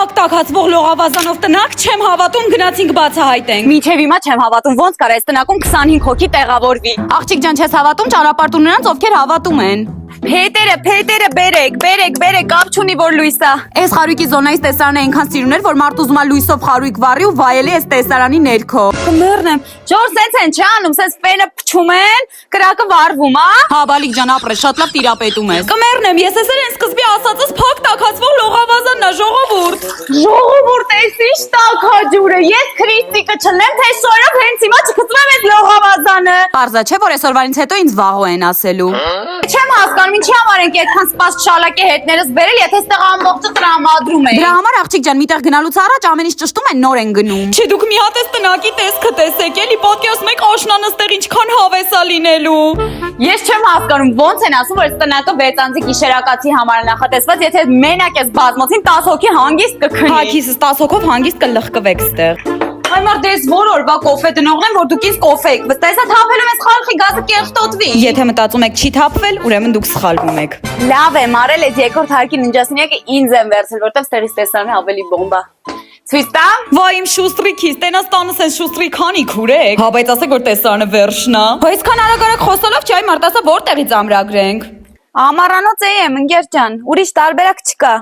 փակ տակածվող լողավազանով տնակ չեմ հավատում գնացինք բացահայտենք։ Մինչև հիմա չեմ հավատում, ոնց կար այս տնակում 25 հոգի տեղավորվի։ Աղջիկ ջան, չես հավատում, ճանապարհ տուն նրանց, ովքեր հավատում են։ Փետերը բերեք, կապ չունի որ լույսա։ Այս խարույկի զոնայից տեսարանը այնքան սիրուն էր, որ մարդ ուզում է լույսով խարույկ վառի ու վայելի այս տեսարանի ներքո։ Կմեռնեմ։ Ջոր սենց են չի անում, սենց ֆենը փչում են, կրակը վառվում, ա։ Հա, բալիկ ջան, ապրես, շատ լավ տիրապետում ես։ Կմեռնեմ, ես էսեր են սկզբի ասածս փակ տակածվող լողավազանն է, ժողովուրդ։ Ժողովուրդ, էս ինչ տակաջուրը։ Ես քրիստիկը չլեմ, թե շորով հենց հիմա չգտնեմ այս լողավազանը։ Պարզա չէ, որ այսօրվանից հետո ինձ վաղո են ասելու։ Չեմ հասկանում, ինչի համար ենք այդքան սպաս շալակի հետներս բերել, եթե այստեղ ամբողջը տրամադրում են։ Դրա համար աղջիկ ջան, միտեղ գնալուց առաջ ամեն ինչ ճշտում են, նոր են գնում։ Չէ, դուք մի հատ էս տնակի տեսքը տեսեք, էլի պատկերացնում եք աշնանը ստեղ ինչքան հավես է լինելու։ Ես չեմ հասկանում, ոնց են ասում, որ այս տնակը 6 անձի գիշերակացի համար է նախատեսված, եթե մենակ ես բազմոցին 10 հոգի հանգիստ կքնի։ Հագիսս 10 հոգով հանգիստ կլխկվեք ստեղ։ Այ մարդ ես որ օրվա կոֆե տնողն եմ, որ դուք ինձ կոֆե եք վստահ, հեսա թափելու ես խալխի գազը կեղտոտվի։ Եթե մտածում եք չի թափվել, ուրեմն դուք սխալվում եք։ Լավ եմ արել, այս երկրորդ հարկի ննջասենյակը ինձ եմ վերցել, որտեվ ստեղից տեսարանը ավելի բոմբա։ Ցույց տամ։ Վայ իմ շուստրիկից, տենաս տանս են շուստրի քանի քուրեք։ Հա, բայց ասեք որ տեսարանը վերջնա։ Հա, այսքան արագ խոսալով չի, այ մարդ ասա որտեղից ամրագրենք։ Ամառանոց եմ, ընկեր ջան, ուրիշ տարբերակ չկա։